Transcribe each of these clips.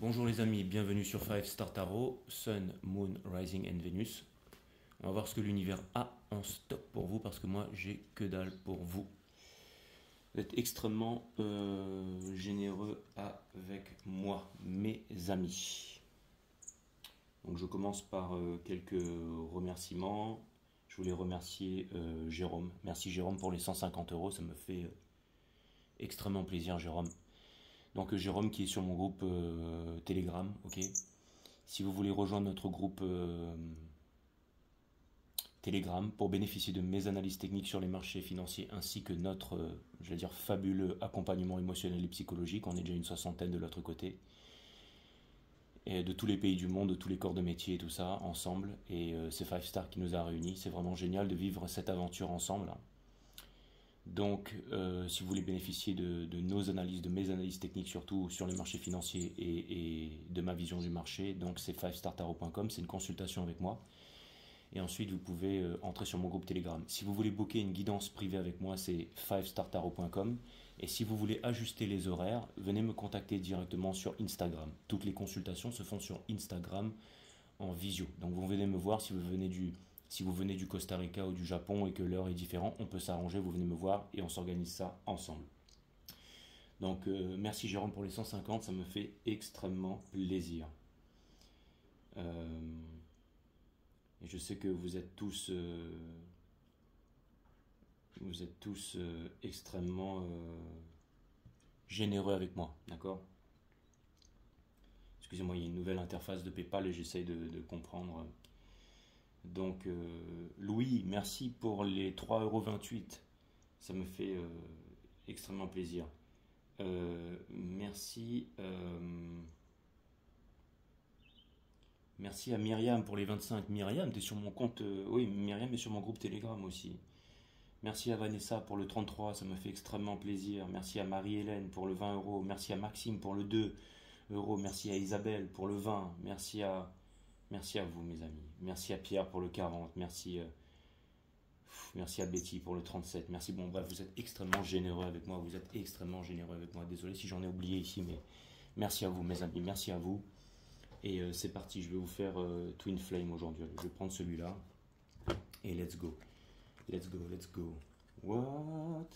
Bonjour les amis, bienvenue sur 5 Star Tarot, Sun, Moon, Rising and Venus. On va voir ce que l'univers a en stock pour vous parce que moi j'ai que dalle pour vous. Vous êtes extrêmement généreux avec moi, mes amis. Donc je commence par quelques remerciements. Je voulais remercier Jérôme. Merci Jérôme pour les 150 euros, ça me fait extrêmement plaisir Jérôme. Donc Jérôme qui est sur mon groupe Telegram, ok. Si vous voulez rejoindre notre groupe Telegram pour bénéficier de mes analyses techniques sur les marchés financiers ainsi que notre, je vais dire, fabuleux accompagnement émotionnel et psychologique, on est déjà une soixantaine de l'autre côté, et de tous les pays du monde, de tous les corps de métier et tout ça, ensemble, et c'est Five Star qui nous a réunis, c'est vraiment génial de vivre cette aventure ensemble. Donc, si vous voulez bénéficier de nos analyses, de mes analyses techniques, surtout sur les marchés financiers et de ma vision du marché, donc c'est 5startarot.com, c'est une consultation avec moi. Et ensuite, vous pouvez entrer sur mon groupe Telegram. Si vous voulez booker une guidance privée avec moi, c'est 5startarot.com. Et si vous voulez ajuster les horaires, venez me contacter directement sur Instagram. Toutes les consultations se font sur Instagram en visio. Donc, vous venez me voir si vous venez du Costa Rica ou du Japon et que l'heure est différente, on peut s'arranger, vous venez me voir et on s'organise ça ensemble. Donc merci Jérôme pour les 150, ça me fait extrêmement plaisir. Et je sais que vous êtes tous extrêmement généreux avec moi, d'accord? Excusez-moi, il y a une nouvelle interface de PayPal et j'essaye de comprendre. Donc, Louis, merci pour les 3,28 €. Ça me fait extrêmement plaisir. Merci. Merci à Myriam pour les 25. Myriam, tu es sur mon compte. Oui, Myriam est sur mon groupe Telegram aussi. Merci à Vanessa pour le 33, ça me fait extrêmement plaisir. Merci à Marie-Hélène pour le 20 €. Merci à Maxime pour le 2 €. Merci à Isabelle pour le 20. Merci à vous, mes amis. Merci à Pierre pour le 40. Merci à Betty pour le 37. Merci. Bon, bref, vous êtes extrêmement généreux avec moi. Vous êtes extrêmement généreux avec moi. Désolé si j'en ai oublié ici, mais merci à vous, mes amis. Merci à vous. Et c'est parti. Je vais vous faire Twin Flame aujourd'hui. Je vais prendre celui-là. Et let's go. Let's go, let's go. What?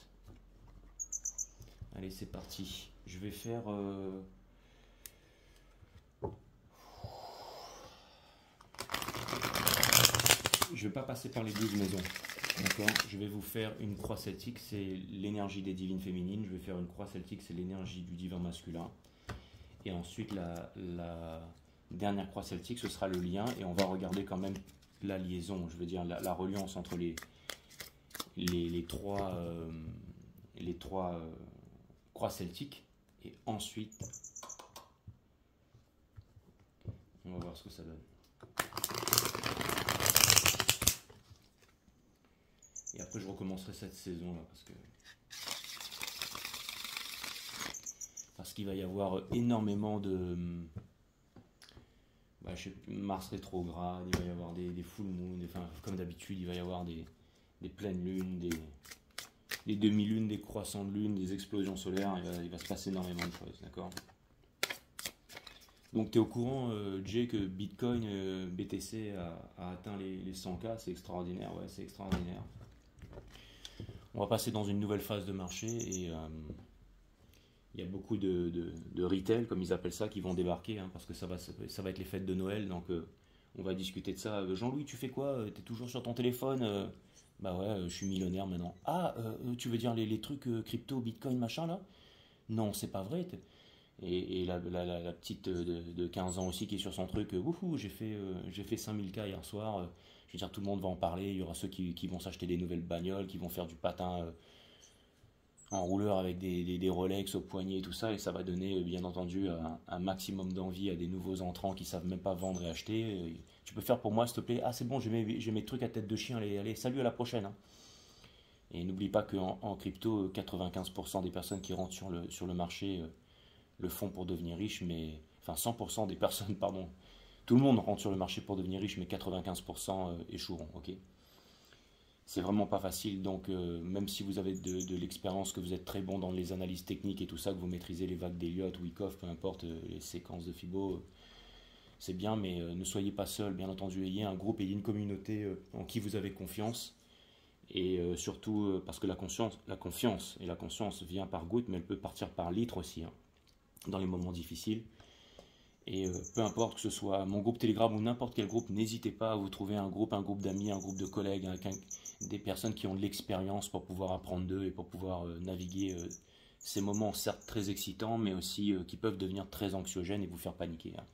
Allez, c'est parti. Je vais faire... Je ne vais pas passer par les 12 maisons. D'accord. Je vais vous faire une croix celtique, c'est l'énergie des divines féminines. Je vais faire une croix celtique, c'est l'énergie du divin masculin. Et ensuite, la dernière croix celtique, ce sera le lien. Et on va regarder quand même la liaison, je veux dire la reliance entre les trois croix celtiques. Et ensuite, on va voir ce que ça donne. Et après, je recommencerai cette saison-là parce qu'il va y avoir énormément de Mars rétrograde, il va y avoir des full moon, enfin, comme d'habitude, il va y avoir des pleines lunes, des demi-lunes, des croissants de lune, des explosions solaires, il va se passer énormément de choses, d'accord? Donc tu es au courant, Jay, que Bitcoin, BTC a atteint les 100K, c'est extraordinaire, ouais, c'est extraordinaire. On va passer dans une nouvelle phase de marché et il y a beaucoup de retail, comme ils appellent ça, qui vont débarquer, hein, parce que ça va être les fêtes de Noël, donc on va discuter de ça. Jean-Louis, tu fais quoi? T'es toujours sur ton téléphone? Bah ouais, je suis millionnaire maintenant. Ah, tu veux dire les trucs crypto, Bitcoin, machin là? Non, c'est pas vrai. Et la petite de 15 ans aussi qui est sur son truc, wouhou, j'ai fait 5000K hier soir. Je veux dire, tout le monde va en parler. Il y aura ceux qui vont s'acheter des nouvelles bagnoles, qui vont faire du patin en rouleur avec des Rolex au poignet et tout ça. Et ça va donner, bien entendu, un maximum d'envie à des nouveaux entrants qui savent même pas vendre et acheter. Tu peux faire pour moi, s'il te plaît? Ah, c'est bon, j'ai mes trucs à tête de chien. Allez, salut, à la prochaine, hein. Et n'oublie pas qu'en crypto, 95% des personnes qui rentrent sur le marché le font pour devenir riches, mais... Enfin, 100% des personnes, pardon. Tout le monde rentre sur le marché pour devenir riche, mais 95% échoueront, ok? c'est vraiment pas facile. Donc, même si vous avez de l'expérience, que vous êtes très bon dans les analyses techniques et tout ça, que vous maîtrisez les vagues d'Elliott, Wyckoff, peu importe, les séquences de Fibo, c'est bien, mais ne soyez pas seul, bien entendu. Ayez un groupe, ayez une communauté en qui vous avez confiance. Et surtout, parce que la confiance et la conscience vient par gouttes, mais elle peut partir par litres aussi, hein, dans les moments difficiles. Et peu importe que ce soit mon groupe Telegram ou n'importe quel groupe, n'hésitez pas à vous trouver un groupe d'amis, un groupe de collègues, des personnes qui ont de l'expérience pour pouvoir apprendre d'eux et pour pouvoir naviguer ces moments certes très excitants, mais aussi qui peuvent devenir très anxiogènes et vous faire paniquer, hein.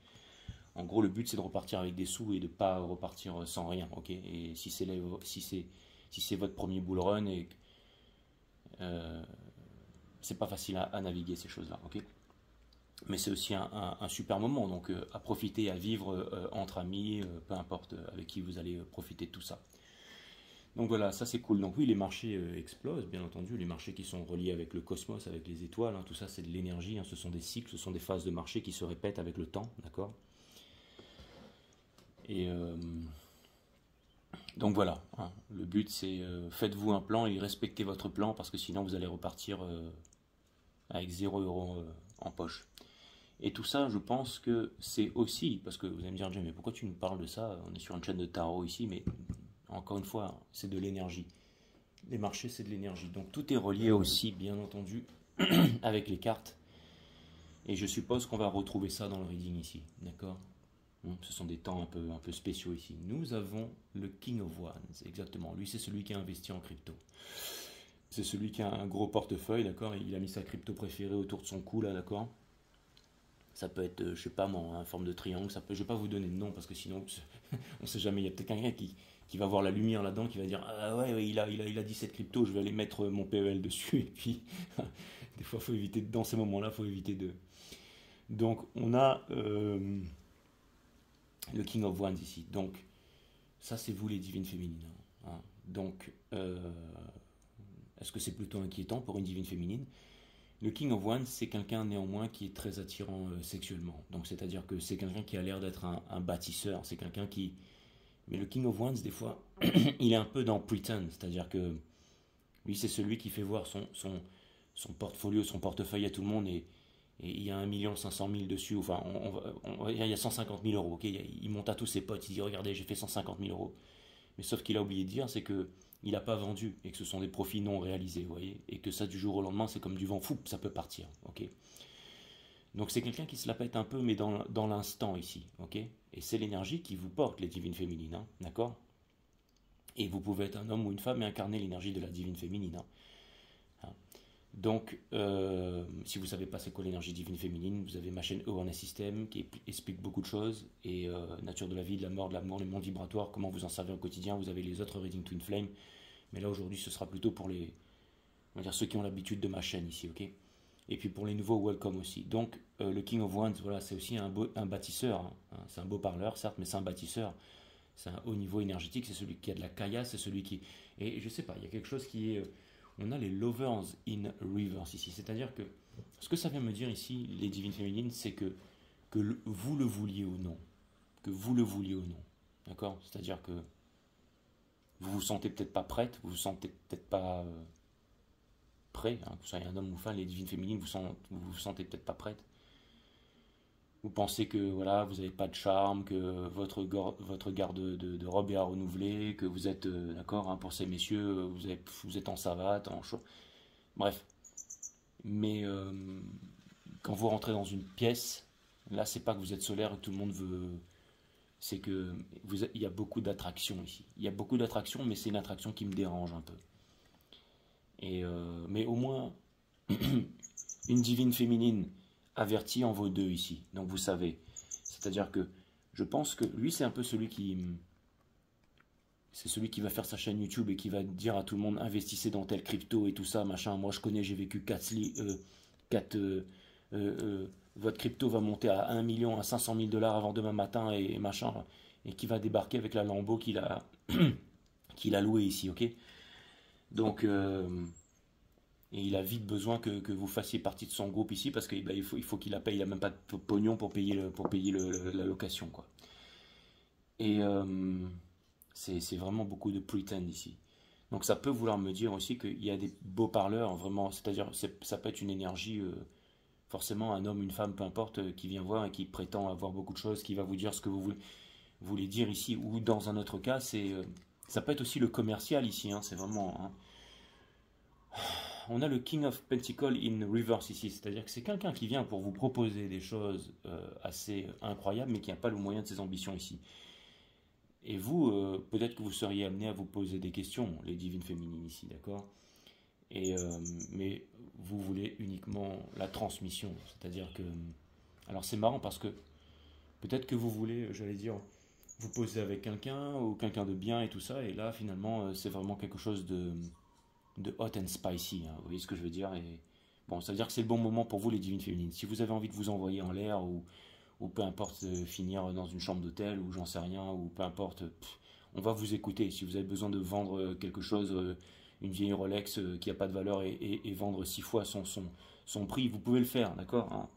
En gros, le but c'est de repartir avec des sous et de ne pas repartir sans rien, ok? Et si c'est votre premier bull run, et c'est pas facile à naviguer ces choses-là, ok? Mais c'est aussi un super moment, donc à profiter, à vivre entre amis, peu importe avec qui vous allez profiter de tout ça. Donc voilà, ça c'est cool. Donc oui, les marchés explosent, bien entendu, les marchés qui sont reliés avec le cosmos, avec les étoiles, hein, tout ça c'est de l'énergie, hein, ce sont des cycles, ce sont des phases de marché qui se répètent avec le temps, d'accord? Et donc voilà, hein, le but c'est faites-vous un plan et respectez votre plan parce que sinon vous allez repartir avec 0 € en poche. Et tout ça, je pense que c'est aussi, parce que vous allez me dire, Jay, mais pourquoi tu nous parles de ça? On est sur une chaîne de tarot ici, mais encore une fois, c'est de l'énergie. Les marchés, c'est de l'énergie. Donc tout est relié aussi, bien entendu, avec les cartes. Et je suppose qu'on va retrouver ça dans le reading ici, d'accord? Ce sont des temps un peu spéciaux ici. Nous avons le King of Wands, exactement. Lui, c'est celui qui a investi en crypto. C'est celui qui a un gros portefeuille, d'accord? Il a mis sa crypto préférée autour de son cou, là, d'accord? Ça peut être, je sais pas moi, en forme de triangle. Ça peut, je vais pas vous donner de nom parce que sinon, on sait jamais. Il y a peut-être quelqu'un qui va voir la lumière là-dedans, qui va dire ah ouais, il a dit cette crypto, je vais aller mettre mon PEL dessus. Et puis, des fois, faut éviter, dans ces moments-là, faut éviter de. Donc, on a le King of Wands ici. Donc, ça, c'est vous les divines féminines, hein. Donc, est-ce que c'est plutôt inquiétant pour une divine féminine? Le King of Wands, c'est quelqu'un néanmoins qui est très attirant sexuellement. Donc, c'est-à-dire que c'est quelqu'un qui a l'air d'être un bâtisseur. C'est quelqu'un qui. Mais le King of Wands, des fois, il est un peu dans pretend. C'est-à-dire que lui, c'est celui qui fait voir son portfolio, son portefeuille à tout le monde et il y a 1 500 000 dessus. Enfin, il y a 150 000 euros. Okay, il monte à tous ses potes. Il dit regardez, j'ai fait 150 000 euros. Mais sauf qu'il a oublié de dire, c'est que il n'a pas vendu et que ce sont des profits non réalisés, vous voyez, et que ça du jour au lendemain c'est comme du vent fou, ça peut partir, ok. Donc c'est quelqu'un qui se la pète un peu mais dans l'instant ici, ok. Et c'est l'énergie qui vous porte les divines féminines, hein, d'accord. Et vous pouvez être un homme ou une femme et incarner l'énergie de la divine féminine, hein. Donc si vous ne savez pas c'est quoi l'énergie divine féminine, vous avez ma chaîne Awareness System qui explique beaucoup de choses et nature de la vie, de la mort, de l'amour, les mondes vibratoires, comment vous en servez au quotidien. Vous avez les autres Reading Twin Flame. Mais là aujourd'hui ce sera plutôt pour les, on va dire, ceux qui ont l'habitude de ma chaîne ici, ok. Et puis pour les nouveaux, welcome aussi. Donc le King of Wands, voilà, c'est aussi un bâtisseur, hein. C'est un beau parleur certes, mais c'est un bâtisseur. C'est un haut niveau énergétique, c'est celui qui a de la caillasse, c'est celui qui... Et je sais pas, il y a quelque chose qui est... On a les lovers in reverse ici, c'est-à-dire que ce que ça vient me dire ici, les divines féminines, c'est que vous le vouliez ou non, que vous le vouliez ou non, d'accord. C'est-à-dire que vous vous sentez peut-être pas prête, vous vous sentez peut-être pas prêt, hein, que vous soyez un homme ou femme, les divines féminines, vous vous sentez peut-être pas prête. Vous pensez que voilà, vous n'avez pas de charme, que votre garde de robe est à renouveler, que vous êtes d'accord, hein, pour ces messieurs, vous êtes en savate, en chaud. Bref. Mais quand vous rentrez dans une pièce, là c'est pas que vous êtes solaire et que tout le monde veut. C'est que il y a beaucoup d'attraction ici. Il y a beaucoup d'attraction, mais c'est une attraction qui me dérange un peu. Et mais au moins une divine féminine averti en vaut deux ici, donc vous savez. C'est-à-dire que je pense que lui c'est un peu celui qui va faire sa chaîne YouTube et qui va dire à tout le monde investissez dans tel crypto et tout ça, machin. Moi je connais, j'ai vécu 4 votre crypto va monter à 1 million, à 500 000 $ avant demain matin et machin, et qui va débarquer avec la Lambo qu'il a qu'il a loué ici, ok. Donc et il a vite besoin que vous fassiez partie de son groupe ici parce qu'il il faut qu'il la paye. Il n'a même pas de pognon pour payer la location, quoi. Et c'est vraiment beaucoup de pretend ici. Donc ça peut vouloir me dire aussi qu'il y a des beaux parleurs, vraiment, c'est-à-dire ça peut être une énergie, forcément un homme, une femme, peu importe, qui vient voir et qui prétend avoir beaucoup de choses, qui va vous dire ce que vous voulez dire ici, ou dans un autre cas, ça peut être aussi le commercial ici, hein, c'est vraiment, hein. On a le King of Pentacle in reverse ici, c'est-à-dire que c'est quelqu'un qui vient pour vous proposer des choses assez incroyables, mais qui n'a pas le moyen de ses ambitions ici. Et vous, peut-être que vous seriez amené à vous poser des questions, les divines féminines ici, d'accord? Mais vous voulez uniquement la transmission, c'est-à-dire que... Alors c'est marrant parce que peut-être que vous voulez, j'allais dire, vous poser avec quelqu'un ou quelqu'un de bien et tout ça, et là finalement c'est vraiment quelque chose de hot and spicy, hein, vous voyez ce que je veux dire? Et bon, ça veut dire que c'est le bon moment pour vous les divines féminines. Si vous avez envie de vous envoyer en l'air ou peu importe, finir dans une chambre d'hôtel ou j'en sais rien, ou peu importe, on va vous écouter. Si vous avez besoin de vendre quelque chose, une vieille Rolex qui n'a pas de valeur et vendre 6 fois son prix, vous pouvez le faire, d'accord, hein.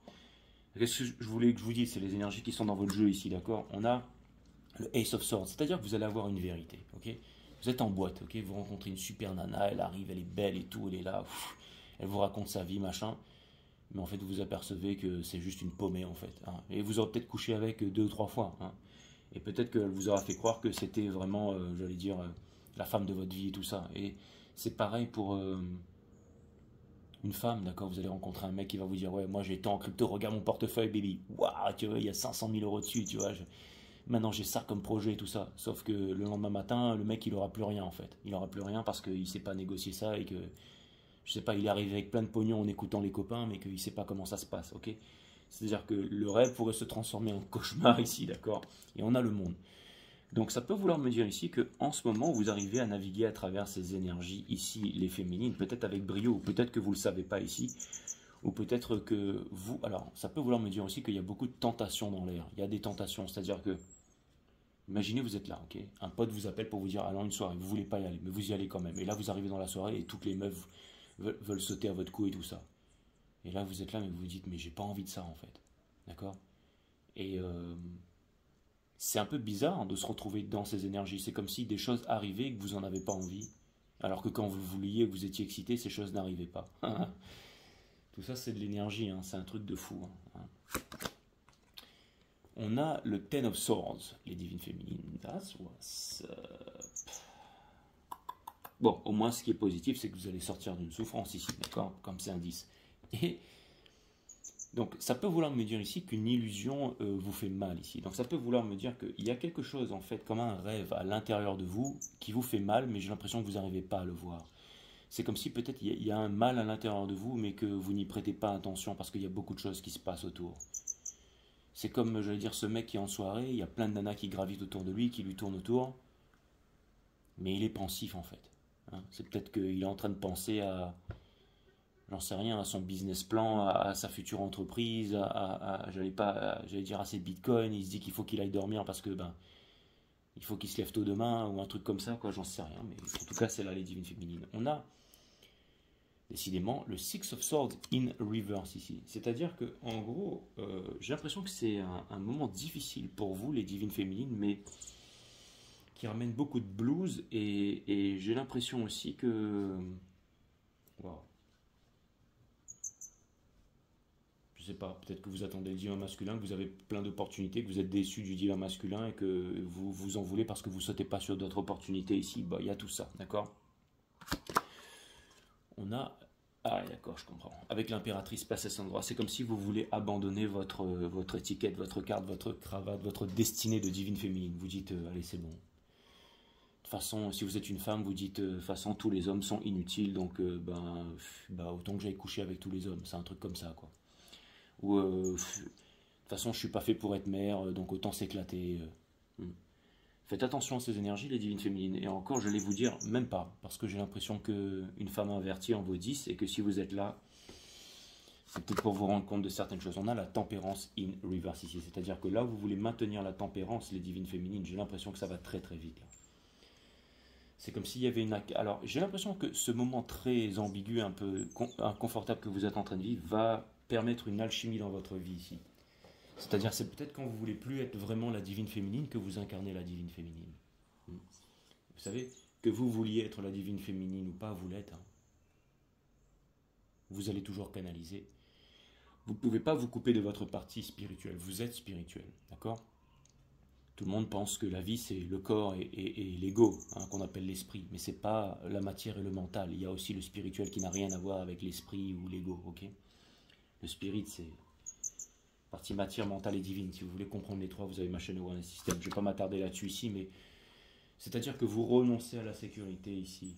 Qu'est-ce que je voulais que je vous dise? C'est les énergies qui sont dans votre jeu ici, d'accord? On a le Ace of Swords, c'est-à-dire que vous allez avoir une vérité, ok? Vous êtes en boîte, ok? Vous rencontrez une super nana, elle arrive, elle est belle et tout, elle est là, elle vous raconte sa vie, machin. Mais en fait, vous vous apercevez que c'est juste une paumée, en fait, hein. Et vous aurez peut-être couché avec 2 ou 3 fois, hein. Et peut-être qu'elle vous aura fait croire que c'était vraiment, j'allais dire, la femme de votre vie et tout ça. Et c'est pareil pour une femme, d'accord? Vous allez rencontrer un mec qui va vous dire, ouais, moi j'ai tant en crypto, regarde mon portefeuille, baby. Waouh, tu vois, il y a 500 000 euros dessus, tu vois. Maintenant j'ai ça comme projet et tout ça. Sauf que le lendemain matin, le mec il aura plus rien en fait. Il aura plus rien parce qu'il sait pas négocier ça et que, je sais pas, il est arrivé avec plein de pognon en écoutant les copains, mais qu'il sait pas comment ça se passe, ok? C'est-à-dire que le rêve pourrait se transformer en cauchemar ici, d'accord? Et on a le monde. Donc ça peut vouloir me dire ici que en ce moment vous arrivez à naviguer à travers ces énergies ici, les féminines, peut-être avec brio, ou peut-être que vous ne le savez pas ici, ou peut-être que vous... Alors ça peut vouloir me dire aussi qu'il y a beaucoup de tentations dans l'air. Il y a des tentations, c'est-à-dire que, imaginez vous êtes là, ok? Un pote vous appelle pour vous dire allons une soirée, vous voulez pas y aller, mais vous y allez quand même. Et là vous arrivez dans la soirée et toutes les meufs veulent sauter à votre cou et tout ça. Et là vous êtes là mais vous vous dites mais j'ai pas envie de ça en fait, d'accord? Et c'est un peu bizarre de se retrouver dans ces énergies. C'est comme si des choses arrivaient et que vous n'en avez pas envie. Alors que quand vous vouliez, que vous étiez excité, ces choses n'arrivaient pas. Tout ça, c'est de l'énergie, hein. C'est un truc de fou, hein. On a le Ten of Swords, les divines féminines. That's what's up. Bon, au moins, ce qui est positif, c'est que vous allez sortir d'une souffrance ici, d'accord? Comme c'est un 10. Et donc, ça peut vouloir me dire ici qu'une illusion vous fait mal ici. Donc, ça peut vouloir me dire qu'il y a quelque chose, en fait, comme un rêve à l'intérieur de vous qui vous fait mal, mais j'ai l'impression que vous n'arrivez pas à le voir. C'est comme si peut-être il y a un mal à l'intérieur de vous, mais que vous n'y prêtez pas attention parce qu'il y a beaucoup de choses qui se passent autour. C'est comme, je vais dire, ce mec qui est en soirée, il y a plein de nanas qui gravitent autour de lui, qui lui tournent autour, mais il est pensif, en fait, hein. C'est peut-être qu'il est en train de penser à... J'en sais rien, à son business plan, à sa future entreprise, j'allais dire à ses bitcoins, il se dit qu'il faut qu'il aille dormir parce que ben il faut qu'il se lève tôt demain ou un truc comme ça, quoi, j'en sais rien, mais en tout cas c'est là les divines féminines. On a décidément le Six of Swords in reverse ici, c'est-à-dire que en gros, j'ai l'impression que c'est un moment difficile pour vous les divines féminines, mais qui ramène beaucoup de blues et j'ai l'impression aussi que... Wow. Je sais pas, peut-être que vous attendez le divin masculin, que vous avez plein d'opportunités, que vous êtes déçu du divin masculin et que vous vous en voulez parce que vous ne sautez pas sur d'autres opportunités ici. Bah, il y a tout ça, d'accord? On a... Ah, d'accord, je comprends. Avec l'impératrice place à son endroit, c'est comme si vous voulez abandonner votre étiquette, votre carte, votre cravate, votre destinée de divine féminine. Vous dites, allez, c'est bon. De toute façon, si vous êtes une femme, vous dites, de toute façon, tous les hommes sont inutiles, donc autant que j'aille coucher avec tous les hommes. C'est un truc comme ça, quoi. Ou de toute façon je suis pas fait pour être mère, donc autant s'éclater. Faites attention à ces énergies les divines féminines, et encore je vais vous dire même pas, parce que j'ai l'impression qu'une femme invertie en vaut 10 et que si vous êtes là c'est peut-être pour vous rendre compte de certaines choses. On a la tempérance in reverse ici, c'est à dire que là vous voulez maintenir la tempérance les divines féminines, j'ai l'impression que ça va très très vite là. C'est comme s'il y avait une... Alors j'ai l'impression que ce moment très ambigu, un peu inconfortable que vous êtes en train de vivre va permettre une alchimie dans votre vie ici. C'est-à-dire, c'est peut-être quand vous voulez plus être vraiment la divine féminine que vous incarnez la divine féminine. Vous savez, que vous vouliez être la divine féminine ou pas, vous l'êtes. Hein. Vous allez toujours canaliser. Vous ne pouvez pas vous couper de votre partie spirituelle. Vous êtes spirituel, d'accord? Tout le monde pense que la vie, c'est le corps et l'ego, hein, qu'on appelle l'esprit. Mais ce n'est pas la matière et le mental. Il y a aussi le spirituel qui n'a rien à voir avec l'esprit ou l'ego, ok? Le spirit, c'est partie matière, mentale et divine. Si vous voulez comprendre les trois, vous avez ma chaîne Awareness System. Je ne vais pas m'attarder là-dessus ici, mais c'est-à-dire que vous renoncez à la sécurité ici,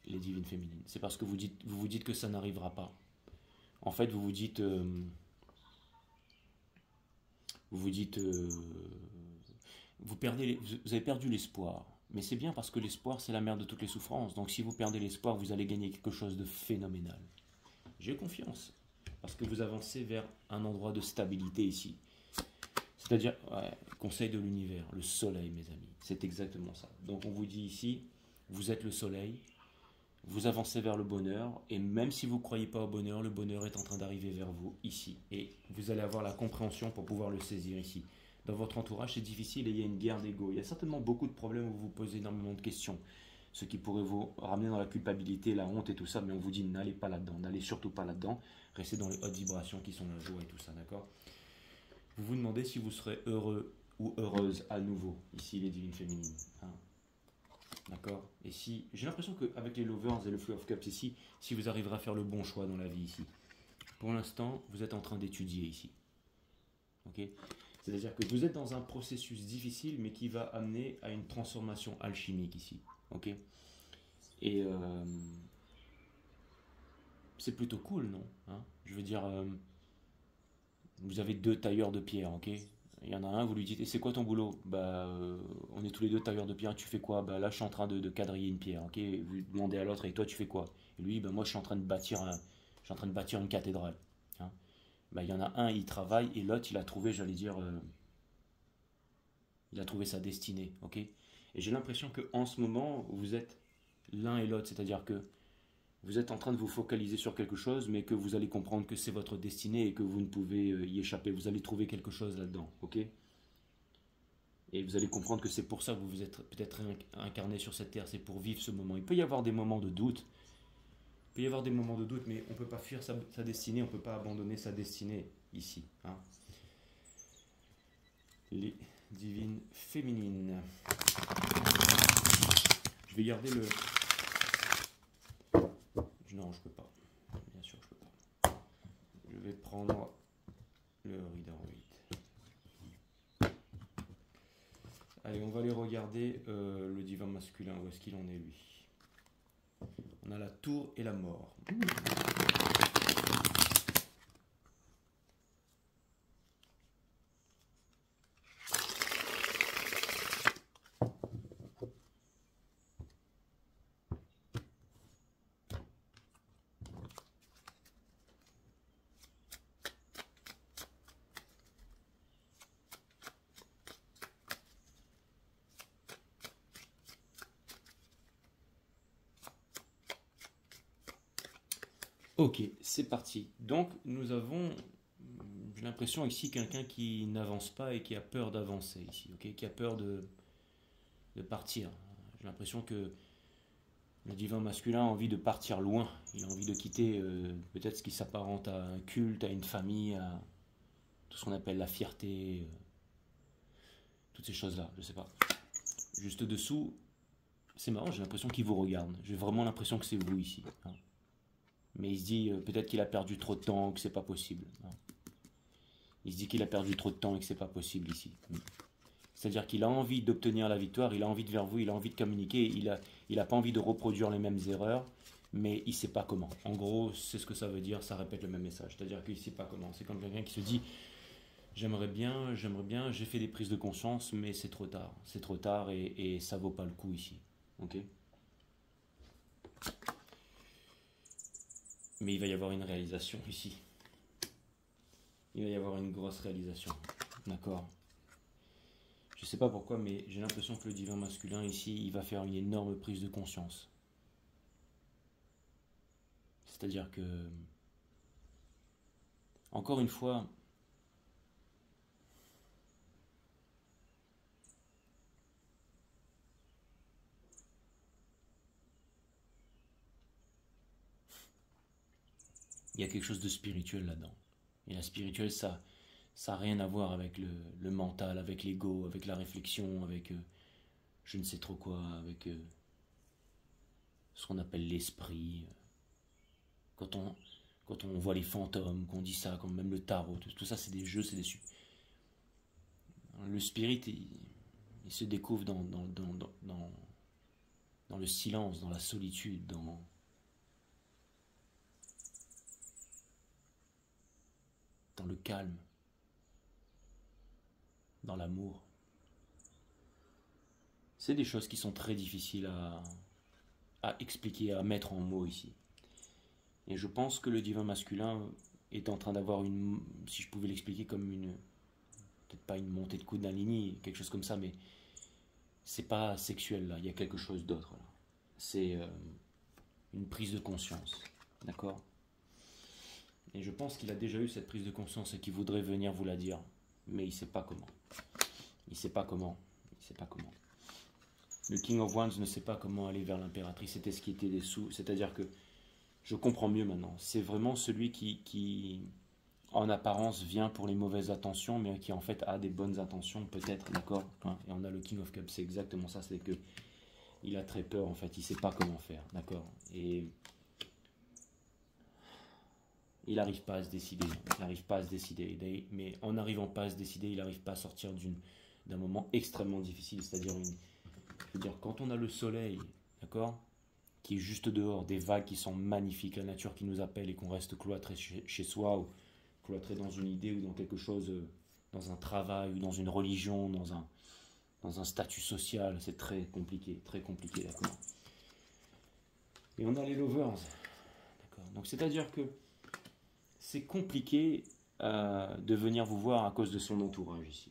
les divines féminines. C'est parce que vous vous dites que ça n'arrivera pas. En fait, vous vous dites, vous avez perdu l'espoir. Mais c'est bien parce que l'espoir, c'est la mère de toutes les souffrances. Donc si vous perdez l'espoir, vous allez gagner quelque chose de phénoménal. J'ai confiance. Parce que vous avancez vers un endroit de stabilité ici. C'est-à-dire, ouais, conseil de l'univers, le soleil, mes amis. C'est exactement ça. Donc on vous dit ici, vous êtes le soleil, vous avancez vers le bonheur, et même si vous ne croyez pas au bonheur, le bonheur est en train d'arriver vers vous ici. Et vous allez avoir la compréhension pour pouvoir le saisir ici. Dans votre entourage, c'est difficile et il y a une guerre d'ego. Il y a certainement beaucoup de problèmes où vous vous posez énormément de questions. Ce qui pourrait vous ramener dans la culpabilité, la honte et tout ça, mais on vous dit n'allez pas là-dedans, n'allez surtout pas là-dedans. Restez dans les hautes vibrations qui sont la joie et tout ça, d'accord? Vous vous demandez si vous serez heureux ou heureuse à nouveau, ici les divines féminines. Hein. D'accord? Et si, j'ai l'impression qu'avec les lovers et le flow of cups ici, si vous arriverez à faire le bon choix dans la vie ici. Pour l'instant, vous êtes en train d'étudier ici. Ok? C'est-à-dire que vous êtes dans un processus difficile, mais qui va amener à une transformation alchimique ici. Ok? Et c'est plutôt cool, non? Hein? Je veux dire, vous avez deux tailleurs de pierre, ok? Il y en a un, vous lui dites, et c'est quoi ton boulot? Bah, on est tous les deux tailleurs de pierre, tu fais quoi? Bah là, je suis en train de quadriller une pierre, ok? Vous demandez à l'autre, et toi, tu fais quoi? Et lui, bah moi, je suis en train de bâtir une cathédrale. Hein. Bah, il y en a un, il travaille, et l'autre, il a trouvé, j'allais dire, il a trouvé sa destinée, ok? Et j'ai l'impression que en ce moment, vous êtes l'un et l'autre, c'est-à-dire que vous êtes en train de vous focaliser sur quelque chose, mais que vous allez comprendre que c'est votre destinée et que vous ne pouvez y échapper. Vous allez trouver quelque chose là-dedans, ok? Et vous allez comprendre que c'est pour ça que vous vous êtes peut-être incarné sur cette terre, c'est pour vivre ce moment. Il peut y avoir des moments de doute, mais on ne peut pas fuir sa destinée, on ne peut pas abandonner sa destinée ici. Hein. Les divines féminines. Je vais garder le... Non, je peux pas. Bien sûr, je peux pas. Je vais prendre le Reader 8. Allez, on va aller regarder le divin masculin. Où est-ce qu'il en est, lui? On a la tour et la mort. Ok, c'est parti. Donc, nous avons, j'ai l'impression ici, quelqu'un qui n'avance pas et qui a peur d'avancer ici, ok, qui a peur de partir. J'ai l'impression que le divin masculin a envie de partir loin. Il a envie de quitter peut-être ce qui s'apparente à un culte, à une famille, à tout ce qu'on appelle la fierté, toutes ces choses-là, je sais pas. Juste dessous, c'est marrant, j'ai l'impression qu'il vous regarde. J'ai vraiment l'impression que c'est vous ici. Hein. Mais il se dit peut-être qu'il a perdu trop de temps, que c'est pas possible. Hein. Il se dit qu'il a perdu trop de temps et que c'est pas possible ici. C'est-à-dire qu'il a envie d'obtenir la victoire, il a envie de vers vous, il a envie de communiquer, il a pas envie de reproduire les mêmes erreurs, mais il sait pas comment. En gros, c'est ce que ça veut dire, ça répète le même message. C'est-à-dire qu'il sait pas comment. C'est comme quelqu'un qui se dit j'aimerais bien, j'ai fait des prises de conscience, mais c'est trop tard. C'est trop tard et ça vaut pas le coup ici. Ok? Mais il va y avoir une réalisation ici. Il va y avoir une grosse réalisation. D'accord? Je ne sais pas pourquoi, mais j'ai l'impression que le divin masculin ici, il va faire une énorme prise de conscience. C'est-à-dire que, encore une fois, il y a quelque chose de spirituel là-dedans. Et la spirituelle, ça n'a rien à voir avec le mental, avec l'ego, avec la réflexion, avec je ne sais trop quoi, avec ce qu'on appelle l'esprit. Quand on voit les fantômes, qu'on dit ça, comme même le tarot, tout ça c'est des jeux, c'est des... Le spirit, il se découvre dans le silence, dans la solitude, dans le calme, dans l'amour. C'est des choses qui sont très difficiles à expliquer, à mettre en mots ici. Et je pense que le divin masculin est en train d'avoir une, si je pouvais l'expliquer comme une, peut-être pas une montée de Kundalini, quelque chose comme ça, mais c'est pas sexuel là, il y a quelque chose d'autre là. C'est une prise de conscience, d'accord? Et je pense qu'il a déjà eu cette prise de conscience et qu'il voudrait venir vous la dire, mais il sait pas comment. Il sait pas comment. Il sait pas comment. Le King of Wands ne sait pas comment aller vers l'impératrice, c'était ce qui était dessous, c'est-à-dire que je comprends mieux maintenant. C'est vraiment celui qui, en apparence, vient pour les mauvaises intentions, mais qui en fait a des bonnes intentions, peut-être, d'accord? Et on a le King of Cups, c'est exactement ça, c'est que il a très peur, en fait, il sait pas comment faire, d'accord? Et il n'arrive pas à se décider, il n'arrive pas à se décider, mais en n'arrivant pas à se décider, il n'arrive pas à sortir d'un moment extrêmement difficile, c'est-à-dire je veux dire, quand on a le soleil, d'accord, qui est juste dehors, des vagues qui sont magnifiques, la nature qui nous appelle et qu'on reste cloîtré chez soi, ou cloîtré dans une idée ou dans quelque chose, dans un travail ou dans une religion, dans un statut social, c'est très compliqué, d'accord. Et on a les lovers, d'accord. Donc c'est-à-dire que c'est compliqué de venir vous voir à cause de son entourage ici.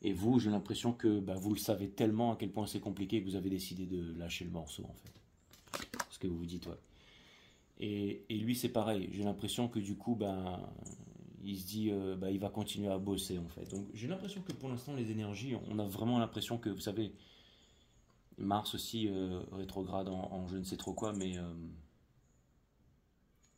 Et vous, j'ai l'impression que vous le savez tellement à quel point c'est compliqué que vous avez décidé de lâcher le morceau en fait. Parce que vous vous dites ouais. Et lui c'est pareil, j'ai l'impression que du coup il se dit il va continuer à bosser en fait. Donc j'ai l'impression que pour l'instant les énergies, on a vraiment l'impression que vous savez, Mars aussi rétrograde en je ne sais trop quoi, mais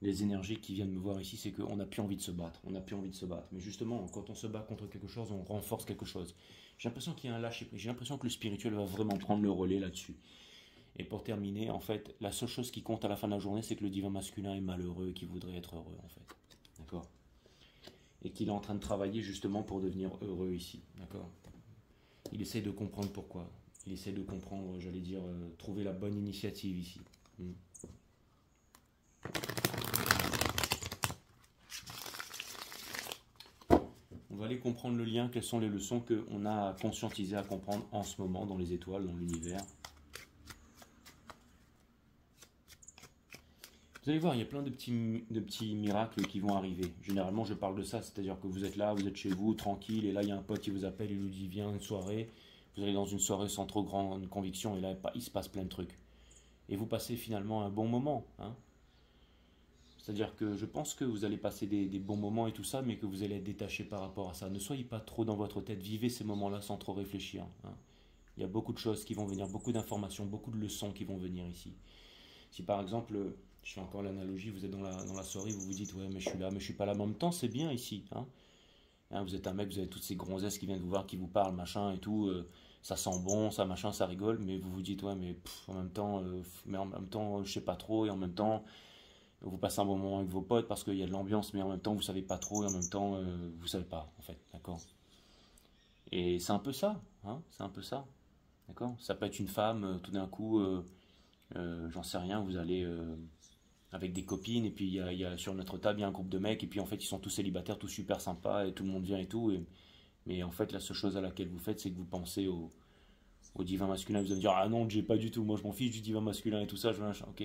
les énergies qui viennent me voir ici, c'est qu'on n'a plus envie de se battre. On n'a plus envie de se battre. Mais justement, quand on se bat contre quelque chose, on renforce quelque chose. J'ai l'impression qu'il y a un lâcher-prise. J'ai l'impression que le spirituel va vraiment prendre le relais là-dessus. Et pour terminer, en fait, la seule chose qui compte à la fin de la journée, c'est que le divin masculin est malheureux et qu'il voudrait être heureux, en fait. D'accord? Et qu'il est en train de travailler justement pour devenir heureux ici. D'accord? Il essaie de comprendre pourquoi. Il essaie de comprendre, j'allais dire, trouver la bonne initiative ici. On va aller comprendre le lien, quelles sont les leçons qu'on a à conscientiser, à comprendre en ce moment dans les étoiles, dans l'univers. Vous allez voir, il y a plein de petits miracles qui vont arriver. Généralement, je parle de ça, c'est-à-dire que vous êtes là, vous êtes chez vous, tranquille, et là, il y a un pote qui vous appelle, il vous dit, viens, une soirée. Vous allez dans une soirée sans trop grande conviction, et là, il se passe plein de trucs. Et vous passez finalement un bon moment, hein. C'est-à-dire que je pense que vous allez passer des bons moments et tout ça, mais que vous allez être détaché par rapport à ça. Ne soyez pas trop dans votre tête, vivez ces moments-là sans trop réfléchir, hein. Il y a beaucoup de choses qui vont venir, beaucoup d'informations, beaucoup de leçons qui vont venir ici. Si par exemple, je fais encore l'analogie, vous êtes dans la soirée, vous vous dites, ouais, mais je suis là, mais je suis pas là. En même temps, c'est bien ici, hein. Vous êtes un mec, vous avez toutes ces gonzesses qui viennent vous voir, qui vous parlent, machin et tout. Ça sent bon, ça machin, ça rigole, mais vous vous dites, ouais, mais en même temps, je sais pas trop, et en même temps, vous passez un bon moment avec vos potes parce qu'il y a de l'ambiance, mais en même temps, vous savez pas trop, et en même temps, vous savez pas, en fait, d'accord? Et c'est un peu ça, hein, c'est un peu ça, d'accord? Ça peut être une femme, tout d'un coup, j'en sais rien, vous allez avec des copines, et puis il y a sur notre table, il y a un groupe de mecs, et puis en fait, ils sont tous célibataires, tous super sympas, et tout le monde vient et tout, mais en fait, la seule chose à laquelle vous faites, c'est que vous pensez au divin masculin, vous allez me dire, ah non, j'ai pas du tout, moi je m'en fiche du divin masculin et tout ça, ok.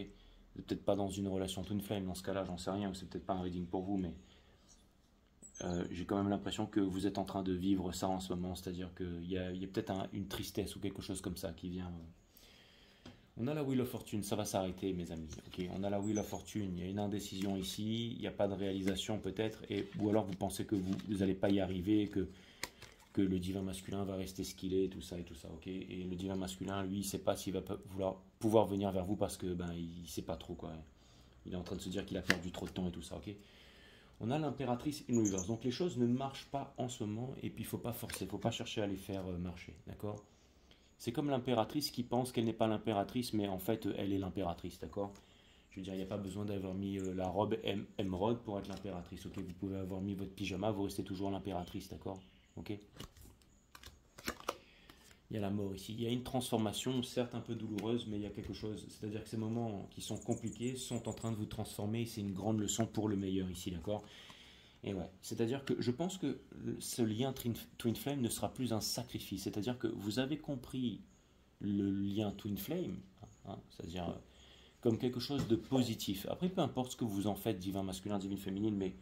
Vous n'êtes peut-être pas dans une relation twin flame dans ce cas-là, j'en sais rien, ou c'est peut-être pas un reading pour vous, mais j'ai quand même l'impression que vous êtes en train de vivre ça en ce moment, c'est-à-dire qu'il y a peut-être une tristesse ou quelque chose comme ça qui vient. On a la Wheel of Fortune, ça va s'arrêter mes amis, ok, on a la Wheel of Fortune, il y a une indécision ici, il n'y a pas de réalisation peut-être, ou alors vous pensez que vous n'allez pas y arriver, que le divin masculin va rester ce qu'il est, tout ça, ok. Et le divin masculin, lui, il ne sait pas s'il va pouvoir venir vers vous parce que il sait pas trop quoi. Il est en train de se dire qu'il a perdu trop de temps et tout ça, ok? On a l'impératrice in reverse. Donc les choses ne marchent pas en ce moment et puis il ne faut pas forcer, il ne faut pas chercher à les faire marcher, d'accord? C'est comme l'impératrice qui pense qu'elle n'est pas l'impératrice, mais en fait elle est l'impératrice, d'accord? Je veux dire, il n'y a pas besoin d'avoir mis la robe émeraude pour être l'impératrice, ok? Vous pouvez avoir mis votre pyjama, vous restez toujours l'impératrice, d'accord? Ok? Il y a la mort ici. Il y a une transformation, certes un peu douloureuse, mais il y a quelque chose. C'est-à-dire que ces moments qui sont compliqués sont en train de vous transformer. C'est une grande leçon pour le meilleur ici, d'accord? Et ouais, c'est-à-dire que je pense que ce lien Twin Flame ne sera plus un sacrifice. C'est-à-dire que vous avez compris le lien Twin Flame, hein, c'est-à-dire comme quelque chose de positif. Après, peu importe ce que vous en faites, divin masculin, divine féminine, mais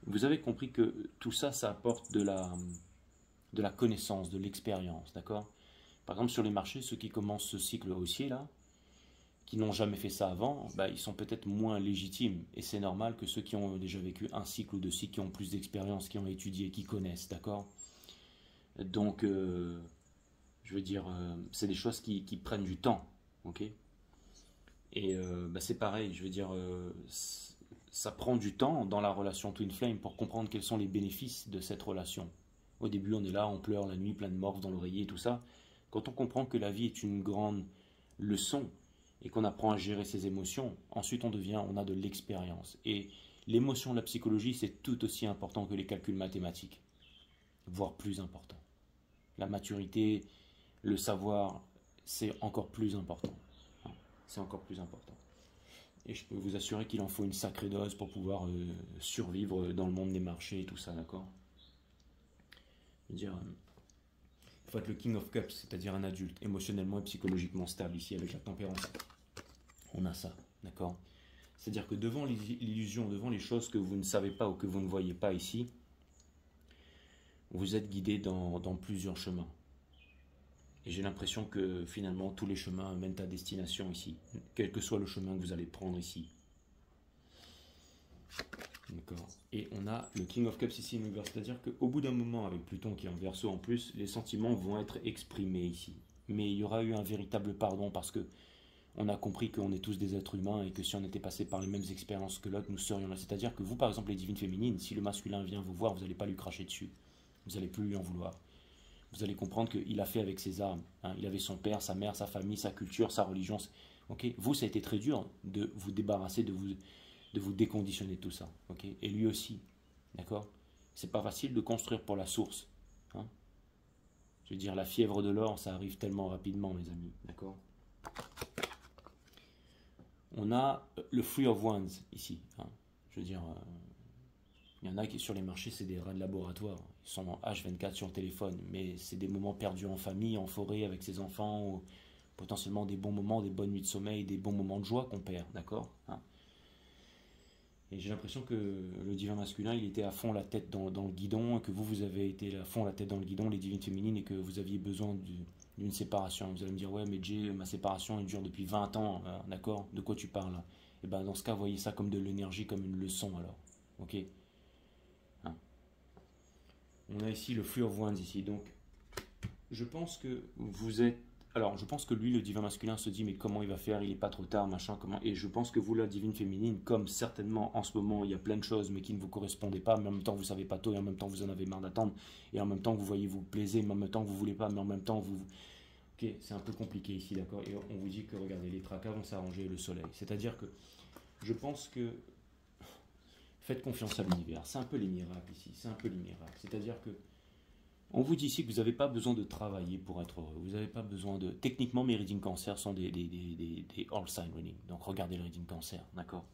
vous avez compris que tout ça, ça apporte de la connaissance, de l'expérience, d'accord? Par exemple, sur les marchés, ceux qui commencent ce cycle haussier là, qui n'ont jamais fait ça avant, bah, ils sont peut-être moins légitimes. Et c'est normal que ceux qui ont déjà vécu un cycle ou deux cycles, qui ont plus d'expérience, qui ont étudié, qui connaissent, d'accord? Donc, je veux dire, c'est des choses qui prennent du temps, ok? Et bah, c'est pareil, je veux dire, ça prend du temps dans la relation Twin Flame pour comprendre quels sont les bénéfices de cette relation. Au début, on est là, on pleure la nuit, plein de morve dans l'oreiller et tout ça. Quand on comprend que la vie est une grande leçon et qu'on apprend à gérer ses émotions, ensuite on a de l'expérience. Et l'émotion, la psychologie, c'est tout aussi important que les calculs mathématiques, voire plus important. La maturité, le savoir, c'est encore plus important. C'est encore plus important. Et je peux vous assurer qu'il en faut une sacrée dose pour pouvoir survivre dans le monde des marchés et tout ça, d'accord? Je veux dire, il faut être le King of Cups, c'est-à-dire un adulte émotionnellement et psychologiquement stable ici avec la tempérance. On a ça, d'accord? C'est-à-dire que devant l'illusion, devant les choses que vous ne savez pas ou que vous ne voyez pas ici, vous êtes guidé dans plusieurs chemins. Et j'ai l'impression que finalement tous les chemins mènent à destination ici, quel que soit le chemin que vous allez prendre ici. D'accord. Et on a le King of Cups ici, c'est-à-dire qu'au bout d'un moment, avec Pluton qui est en Verseau en plus, les sentiments vont être exprimés ici. Mais il y aura eu un véritable pardon parce que on a compris qu'on est tous des êtres humains et que si on était passé par les mêmes expériences que l'autre, nous serions là. C'est-à-dire que vous, par exemple, les divines féminines, si le masculin vient vous voir, vous n'allez pas lui cracher dessus. Vous n'allez plus lui en vouloir. Vous allez comprendre qu'il a fait avec ses armes. Hein. Il avait son père, sa mère, sa famille, sa culture, sa religion. Okay. Vous, ça a été très dur de vous débarrasser, de vous déconditionner de tout ça. Okay. Et lui aussi. D'accord? C'est pas facile de construire pour la source. Hein. Je veux dire, la fièvre de l'or, ça arrive tellement rapidement, mes amis. D'accord? On a le Free of Wands ici. Hein. Je veux dire, il y en a qui sur les marchés, c'est des rats de laboratoire. Ils sont en H24 sur le téléphone, mais c'est des moments perdus en famille, en forêt, avec ses enfants, ou potentiellement des bons moments, des bonnes nuits de sommeil, des bons moments de joie qu'on perd, d'accord? Hein. Et j'ai l'impression que le divin masculin, il était à fond la tête dans le guidon, que vous avez été à fond la tête dans le guidon, les divines féminines, et que vous aviez besoin d'une séparation. Vous allez me dire, ouais, mais Jay, ma séparation, elle dure depuis 20 ans, d'accord? De quoi tu parles? Et ben dans ce cas, voyez ça comme de l'énergie, comme une leçon, alors. Ok? Hein. On a ici le Free of Wands, ici. Donc, je pense que vous êtes... Alors, je pense que lui, le divin masculin, se dit, mais comment il va faire? Il n'est pas trop tard, machin, comment... Et je pense que vous, la divine féminine, comme certainement en ce moment, il y a plein de choses, mais qui ne vous correspondaient pas, mais en même temps, vous ne savez pas tout, et en même temps, vous en avez marre d'attendre, et en même temps, vous voyez, vous plaisez, mais en même temps, vous ne voulez pas, mais en même temps, vous... Ok, c'est un peu compliqué ici, d'accord? Et on vous dit que, regardez, les tracas vont s'arranger, le soleil. C'est-à-dire que je pense que... Faites confiance à l'univers. C'est un peu les miracles ici, c'est un peu les miracles. C'est-à-dire que on vous dit ici que vous n'avez pas besoin de travailler pour être heureux. Vous n'avez pas besoin de... Techniquement, mes readings cancer sont des all sign readings. Donc regardez le reading cancer, d'accord?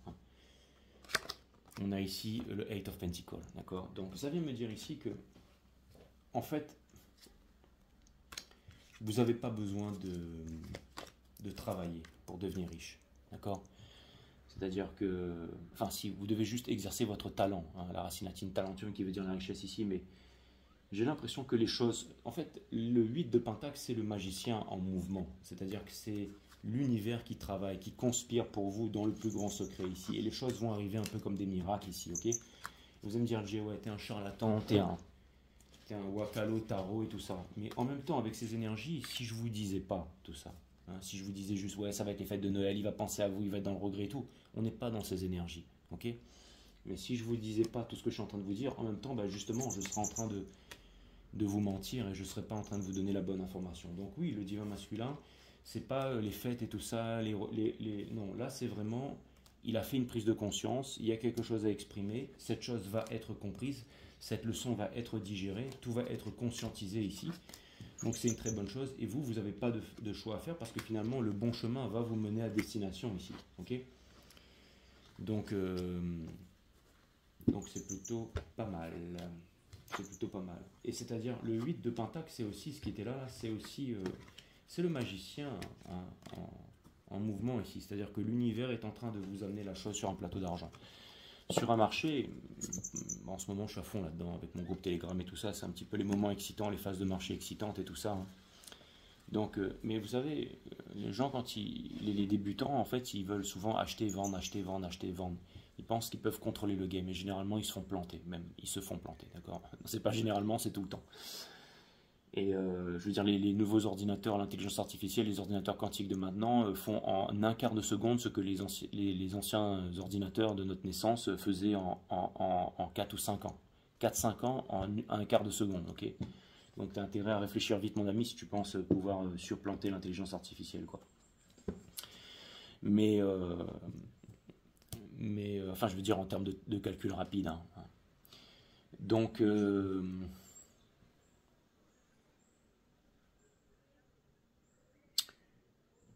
On a ici le Eight of Pentacles, d'accord? Donc ça vient me dire ici que, en fait, vous n'avez pas besoin de travailler pour devenir riche, d'accord? C'est-à-dire que, enfin si, vous devez juste exercer votre talent, hein, la racine latine talentum qui veut dire la richesse ici, mais j'ai l'impression que les choses... En fait, le 8 de Pentacle, c'est le magicien en mouvement. C'est-à-dire que c'est l'univers qui travaille, qui conspire pour vous dans le plus grand secret ici. Et les choses vont arriver un peu comme des miracles ici, ok? Vous allez me dire, Jay, ouais, t'es un charlatan, t'es un wakalo, tarot et tout ça. Mais en même temps, avec ces énergies, si je vous disais pas tout ça, Hein. Si je vous disais juste, ouais, ça va être les fêtes de Noël, il va penser à vous, il va être dans le regret et tout, on n'est pas dans ces énergies. Ok. Mais si je vous disais pas tout ce que je suis en train de vous dire, en même temps, bah, justement, je serais en train de vous mentir et je ne serais pas en train de vous donner la bonne information. Donc oui, le divin masculin, c'est pas les fêtes et tout ça, non, là c'est vraiment, il a fait une prise de conscience, il y a quelque chose à exprimer, cette chose va être comprise, cette leçon va être digérée, tout va être conscientisé ici. Donc c'est une très bonne chose et vous n'avez pas de choix à faire parce que finalement le bon chemin va vous mener à destination ici. Ok. Donc c'est plutôt pas mal. C'est plutôt pas mal. Et c'est-à-dire, le 8 de Pentacle, c'est aussi ce qui était là, c'est aussi c'est le magicien en mouvement ici. C'est-à-dire que l'univers est en train de vous amener la chose sur un plateau d'argent. Sur un marché, en ce moment je suis à fond là-dedans avec mon groupe Telegram et tout ça, c'est un petit peu les moments excitants, les phases de marché excitantes et tout ça. Hein. Donc, mais vous savez, les gens quand les débutants en fait, ils veulent souvent acheter, vendre, acheter, vendre, acheter, vendre. Ils pensent qu'ils peuvent contrôler le game et généralement ils se font planter, même ils se font planter, d'accord. C'est pas généralement, c'est tout le temps. Et je veux dire, les nouveaux ordinateurs, l'intelligence artificielle, les ordinateurs quantiques de maintenant font en un quart de seconde ce que les anciens ordinateurs de notre naissance faisaient en 4 ou 5 ans. 4-5 ans en un quart de seconde, ok. Donc tu as intérêt à réfléchir vite, mon ami, si tu penses pouvoir surplanter l'intelligence artificielle, quoi. Mais, enfin, je veux dire en termes de calcul rapide. Hein. Donc,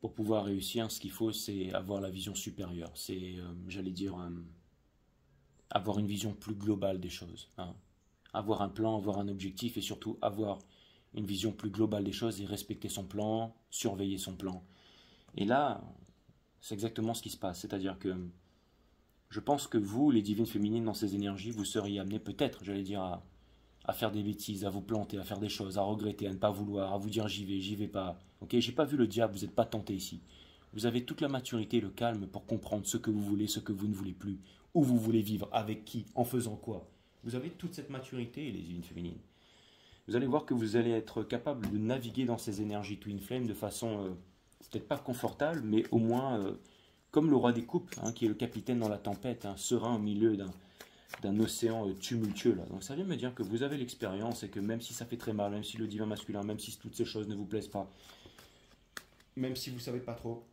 pour pouvoir réussir, ce qu'il faut, c'est avoir la vision supérieure. C'est, j'allais dire, avoir une vision plus globale des choses. Hein. Avoir un plan, avoir un objectif et surtout avoir une vision plus globale des choses et respecter son plan, surveiller son plan. Et là, c'est exactement ce qui se passe. C'est-à-dire que je pense que vous, les divines féminines, dans ces énergies, vous seriez amenés peut-être, j'allais dire, à faire des bêtises, à vous planter, à faire des choses, à regretter, à ne pas vouloir, à vous dire j'y vais pas. Ok, j'ai pas vu le diable, vous n'êtes pas tenté ici. Vous avez toute la maturité et le calme pour comprendre ce que vous voulez, ce que vous ne voulez plus, où vous voulez vivre, avec qui, en faisant quoi. Vous avez toute cette maturité, les divines féminines. Vous allez voir que vous allez être capable de naviguer dans ces énergies Twin Flame de façon, c'est peut-être pas confortable, mais au moins comme le roi des coupes, hein, qui est le capitaine dans la tempête, hein, serein au milieu d'un océan tumultueux. Là. Donc ça vient me dire que vous avez l'expérience et que même si ça fait très mal, même si le divin masculin, même si toutes ces choses ne vous plaisent pas, même si vous ne savez pas trop,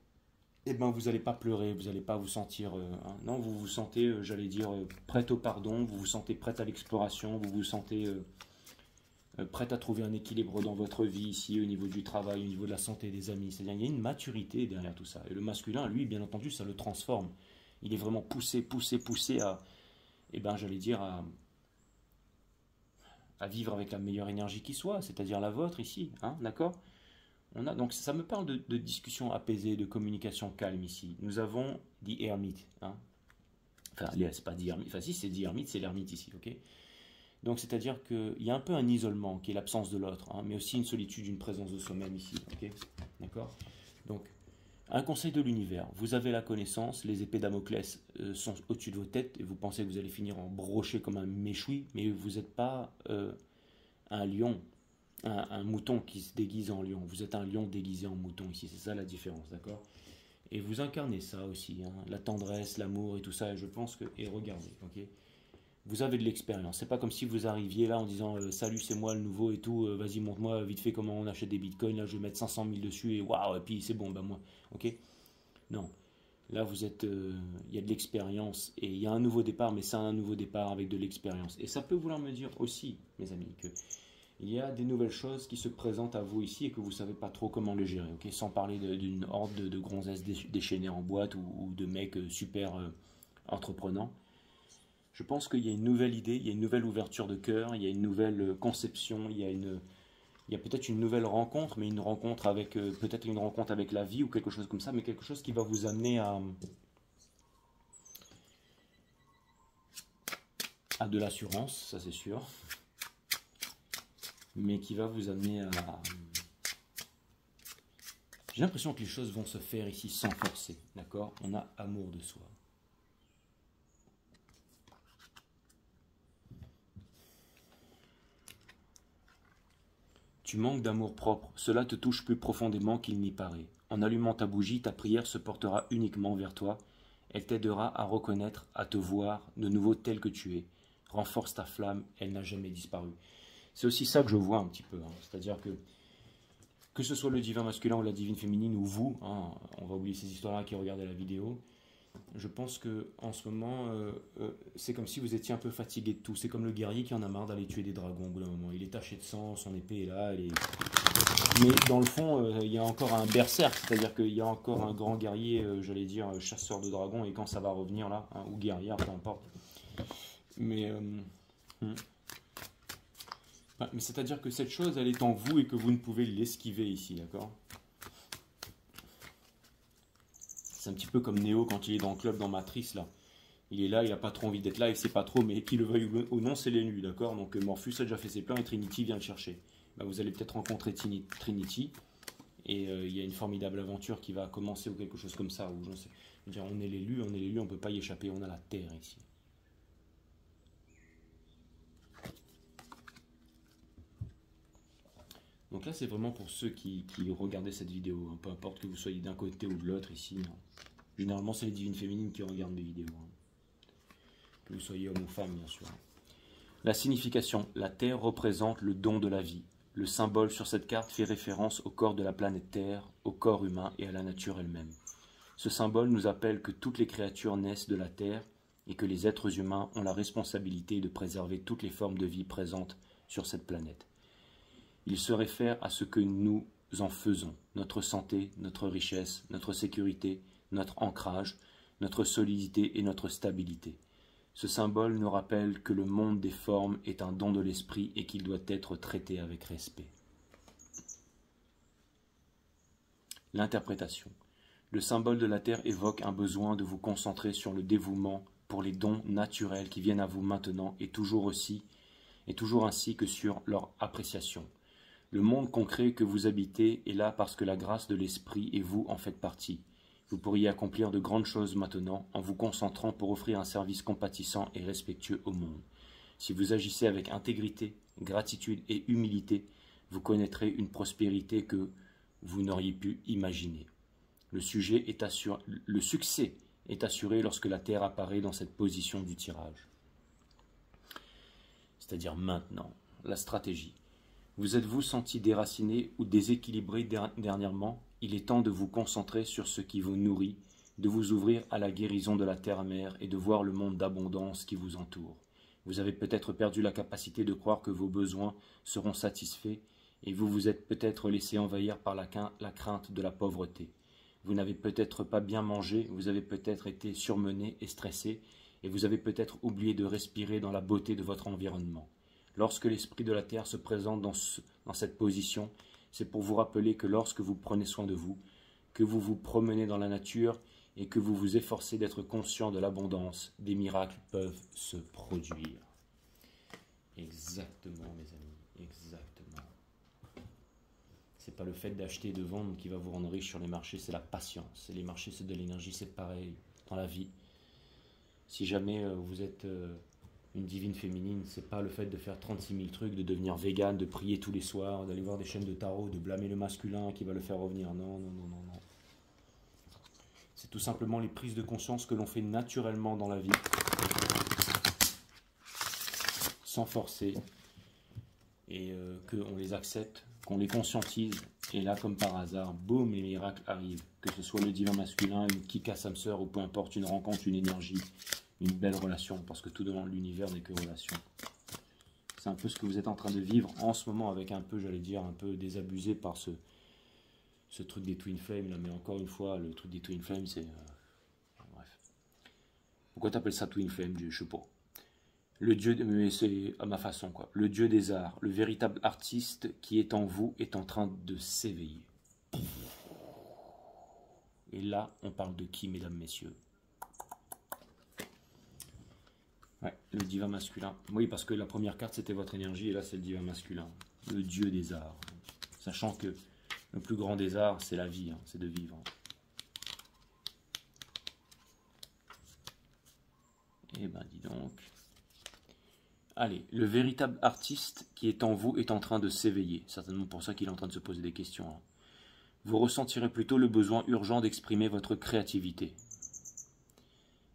eh ben vous n'allez pas pleurer, vous n'allez pas vous sentir... hein, non, vous vous sentez, j'allais dire, prête au pardon, vous vous sentez prête à l'exploration, vous vous sentez prête à trouver un équilibre dans votre vie ici, au niveau du travail, au niveau de la santé des amis. C'est-à-dire qu'il y a une maturité derrière tout ça. Et le masculin, lui, bien entendu, ça le transforme. Il est vraiment poussé à... Eh ben, j'allais dire à vivre avec la meilleure énergie qui soit, c'est-à-dire la vôtre ici, hein, d'accord. Donc ça me parle de discussion apaisée, de communication calme ici. Nous avons The Hermit, hein. Enfin, c'est pas The Hermit, enfin si c'est The Hermit, c'est l'ermite ici, ok. Donc c'est-à-dire qu'il y a un peu un isolement qui est l'absence de l'autre, hein, mais aussi une solitude, une présence de soi-même ici, ok, d'accord. Donc un conseil de l'univers, vous avez la connaissance, les épées Damoclès sont au-dessus de vos têtes et vous pensez que vous allez finir en brochet comme un méchoui, mais vous n'êtes pas un lion, un mouton qui se déguise en lion, vous êtes un lion déguisé en mouton ici, c'est ça la différence, d'accord. Et vous incarnez ça aussi, hein, la tendresse, l'amour et tout ça, et je pense que, et regardez, ok, vous avez de l'expérience, c'est pas comme si vous arriviez là en disant salut c'est moi le nouveau et tout, vas-y montre-moi vite fait comment on achète des bitcoins, là je vais mettre 500 000 dessus et waouh, et puis c'est bon, bah moi, ok. Non, là vous êtes, il y a de l'expérience et il y a un nouveau départ, mais c'est un nouveau départ avec de l'expérience. Et ça peut vouloir me dire aussi, mes amis, que il y a des nouvelles choses qui se présentent à vous ici et que vous ne savez pas trop comment les gérer, ok. Sans parler d'une horde de gonzesses déchaînées en boîte ou de mecs super entreprenants. Je pense qu'il y a une nouvelle idée, il y a une nouvelle ouverture de cœur, il y a une nouvelle conception, il y a peut-être une nouvelle rencontre, mais une rencontre avec peut-être une rencontre avec la vie ou quelque chose comme ça, mais quelque chose qui va vous amener à de l'assurance, ça c'est sûr, mais qui va vous amener à... J'ai l'impression que les choses vont se faire ici sans forcer, d'accord. On a amour de soi. Tu manques d'amour-propre, cela te touche plus profondément qu'il n'y paraît. En allumant ta bougie, ta prière se portera uniquement vers toi. Elle t'aidera à reconnaître, à te voir de nouveau tel que tu es. Renforce ta flamme, elle n'a jamais disparu. C'est aussi ça que je vois un petit peu. C'est-à-dire que ce soit le divin masculin ou la divine féminine ou vous, on va oublier ces histoires-là qui regardaient la vidéo, je pense que en ce moment, c'est comme si vous étiez un peu fatigué de tout. C'est comme le guerrier qui en a marre d'aller tuer des dragons au bout d'un moment. Il est taché de sang, son épée est là. Mais dans le fond, il y a encore un berserk, c'est-à-dire qu'il y a encore un grand guerrier, j'allais dire chasseur de dragons, et quand ça va revenir là, ou guerrière, peu importe. Mais c'est-à-dire que cette chose, elle est en vous et que vous ne pouvez l'esquiver ici, d'accord? C'est un petit peu comme Neo quand il est dans le club dans Matrice, là. Il est là, il n'a pas trop envie d'être là, il ne sait pas trop, mais qu'il le veuille ou non, c'est l'ennemi, d'accord? Donc Morpheus a déjà fait ses plans et Trinity vient le chercher. Bah, vous allez peut-être rencontrer Trinity, et il y a une formidable aventure qui va commencer ou quelque chose comme ça. Où, je sais, je veux dire, on est l'élu, on ne peut pas y échapper, on a la terre ici. Donc là, c'est vraiment pour ceux qui regardaient cette vidéo, peu importe que vous soyez d'un côté ou de l'autre ici. Généralement, c'est les divines féminines qui regardent mes vidéos. Que vous soyez homme ou femme, bien sûr. La signification. La Terre représente le don de la vie. Le symbole sur cette carte fait référence au corps de la planète Terre, au corps humain et à la nature elle-même. Ce symbole nous appelle que toutes les créatures naissent de la Terre et que les êtres humains ont la responsabilité de préserver toutes les formes de vie présentes sur cette planète. Il se réfère à ce que nous en faisons, notre santé, notre richesse, notre sécurité, notre ancrage, notre solidité et notre stabilité. Ce symbole nous rappelle que le monde des formes est un don de l'esprit et qu'il doit être traité avec respect. L'interprétation. Le symbole de la Terre évoque un besoin de vous concentrer sur le dévouement pour les dons naturels qui viennent à vous maintenant et toujours ainsi que sur leur appréciation. Le monde concret que vous habitez est là parce que la grâce de l'esprit et vous en faites partie. Vous pourriez accomplir de grandes choses maintenant en vous concentrant pour offrir un service compatissant et respectueux au monde. Si vous agissez avec intégrité, gratitude et humilité, vous connaîtrez une prospérité que vous n'auriez pu imaginer. Le succès est assuré lorsque la Terre apparaît dans cette position du tirage. C'est-à-dire maintenant, la stratégie. Vous êtes-vous senti déraciné ou déséquilibré dernièrement? Il est temps de vous concentrer sur ce qui vous nourrit, de vous ouvrir à la guérison de la terre-mère et de voir le monde d'abondance qui vous entoure. Vous avez peut-être perdu la capacité de croire que vos besoins seront satisfaits et vous vous êtes peut-être laissé envahir par la crainte de la pauvreté. Vous n'avez peut-être pas bien mangé, vous avez peut-être été surmené et stressé et vous avez peut-être oublié de respirer dans la beauté de votre environnement. Lorsque l'esprit de la terre se présente dans cette position, c'est pour vous rappeler que lorsque vous prenez soin de vous, que vous vous promenez dans la nature et que vous vous efforcez d'être conscient de l'abondance, des miracles peuvent se produire. Exactement, mes amis, exactement. C'est pas le fait d'acheter et de vendre qui va vous rendre riche sur les marchés, c'est la patience. Les marchés, c'est de l'énergie, c'est pareil dans la vie. Si jamais vous êtes une divine féminine, c'est pas le fait de faire 36 000 trucs, de devenir végane, de prier tous les soirs, d'aller voir des chaînes de tarot, de blâmer le masculin qui va le faire revenir. Non, non, non, non, non. C'est tout simplement les prises de conscience que l'on fait naturellement dans la vie, sans forcer, et qu'on les accepte, qu'on les conscientise, et là, comme par hasard, boum, les miracles arrivent. Que ce soit le divin masculin, une Kika Sam Sœur, ou peu importe, une rencontre, une énergie, une belle relation, parce que tout dans l'univers n'est que relation. C'est un peu ce que vous êtes en train de vivre en ce moment, avec un peu, j'allais dire, un peu désabusé par ce truc des Twin Flames, là, mais encore une fois, le truc des Twin Flames, c'est... bref. Pourquoi t'appelles ça Twin Flame? Je sais pas. Le dieu, mais c'est à ma façon, quoi. Le dieu des arts, le véritable artiste qui est en vous est en train de s'éveiller. Et là, on parle de qui, mesdames, messieurs? Ouais, le divin masculin. Oui, parce que la première carte, c'était votre énergie, et là, c'est le divin masculin. Le dieu des arts. Sachant que le plus grand des arts, c'est la vie, c'est de vivre. Eh ben, dis donc. Allez, le véritable artiste qui est en vous est en train de s'éveiller. Certainement pour ça qu'il est en train de se poser des questions. Hein. Vous ressentirez plutôt le besoin urgent d'exprimer votre créativité.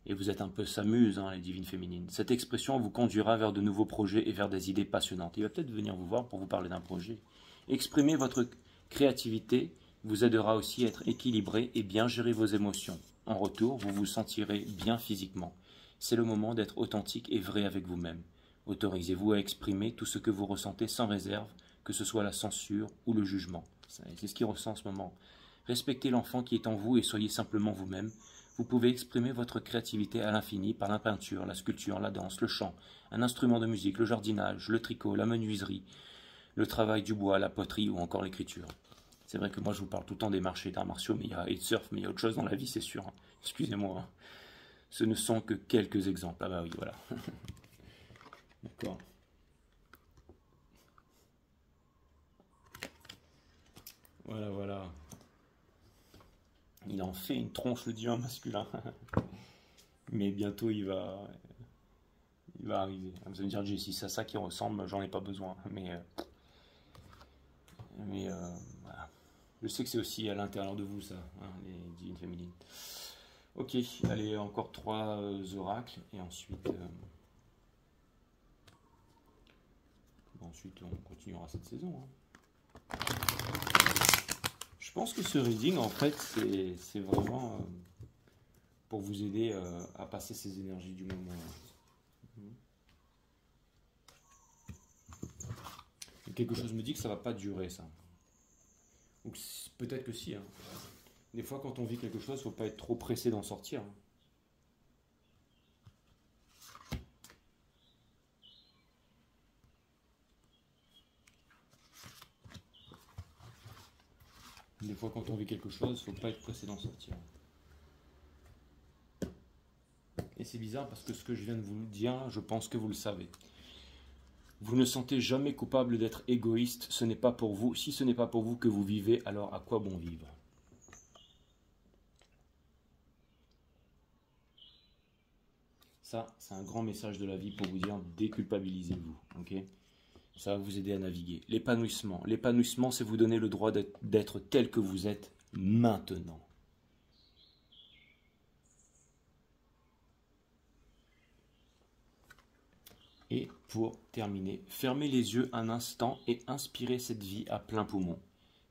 Et vous êtes un peu s'amuse, hein, les divines féminines. Cette expression vous conduira vers de nouveaux projets et vers des idées passionnantes. Il va peut-être venir vous voir pour vous parler d'un projet. Exprimer votre créativité vous aidera aussi à être équilibré et bien gérer vos émotions. En retour, vous vous sentirez bien physiquement. C'est le moment d'être authentique et vrai avec vous-même. Autorisez-vous à exprimer tout ce que vous ressentez sans réserve, que ce soit la censure ou le jugement. C'est ce qu'il ressent en ce moment. Respectez l'enfant qui est en vous et soyez simplement vous-même. Vous pouvez exprimer votre créativité à l'infini par la peinture, la sculpture, la danse, le chant, un instrument de musique, le jardinage, le tricot, la menuiserie, le travail du bois, la poterie ou encore l'écriture. C'est vrai que moi je vous parle tout le temps des marchés d'arts martiaux, mais il y a et de surf, mais il y a autre chose dans la vie, c'est sûr. Excusez-moi. Hein. Ce ne sont que quelques exemples. Ah bah oui, voilà. D'accord. Voilà, voilà. Il en fait une tronche le divin masculin. Mais bientôt il va arriver. Vous allez me dire, Jessie, c'est à ça qui ressemble, j'en ai pas besoin. Mais voilà. Je sais que c'est aussi à l'intérieur de vous, ça, hein, les divines féminines. Ok, allez, encore 3 oracles, et ensuite, ensuite on continuera cette saison. Hein. Je pense que ce reading, en fait, c'est vraiment pour vous aider à passer ces énergies du moment. Et quelque chose me dit que ça va pas durer, ça. Ou peut-être que si. Hein. Des fois, quand on vit quelque chose, il ne faut pas être trop pressé d'en sortir. Hein. Des fois, quand on vit quelque chose, il ne faut pas être pressé d'en sortir. Et c'est bizarre parce que ce que je viens de vous dire, je pense que vous le savez. Vous ne sentez jamais coupable d'être égoïste, ce n'est pas pour vous. Si ce n'est pas pour vous que vous vivez, alors à quoi bon vivre? Ça, c'est un grand message de la vie pour vous dire déculpabilisez-vous. Okay, ça va vous aider à naviguer. L'épanouissement. L'épanouissement, c'est vous donner le droit d'être tel que vous êtes maintenant. Et pour terminer, fermez les yeux un instant et inspirez cette vie à plein poumon.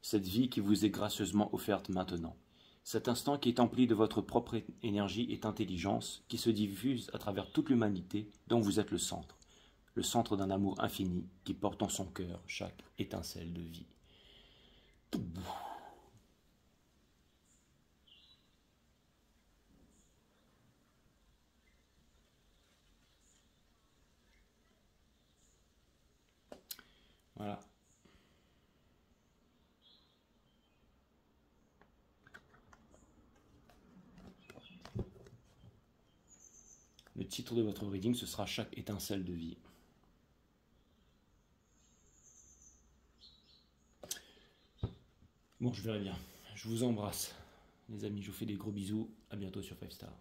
Cette vie qui vous est gracieusement offerte maintenant. Cet instant qui est empli de votre propre énergie et intelligence, qui se diffuse à travers toute l'humanité dont vous êtes le centre d'un amour infini qui porte en son cœur chaque étincelle de vie. Voilà. Le titre de votre reading, ce sera chaque étincelle de vie. Bon, je verrai bien. Je vous embrasse, les amis. Je vous fais des gros bisous. À bientôt sur 5 Star.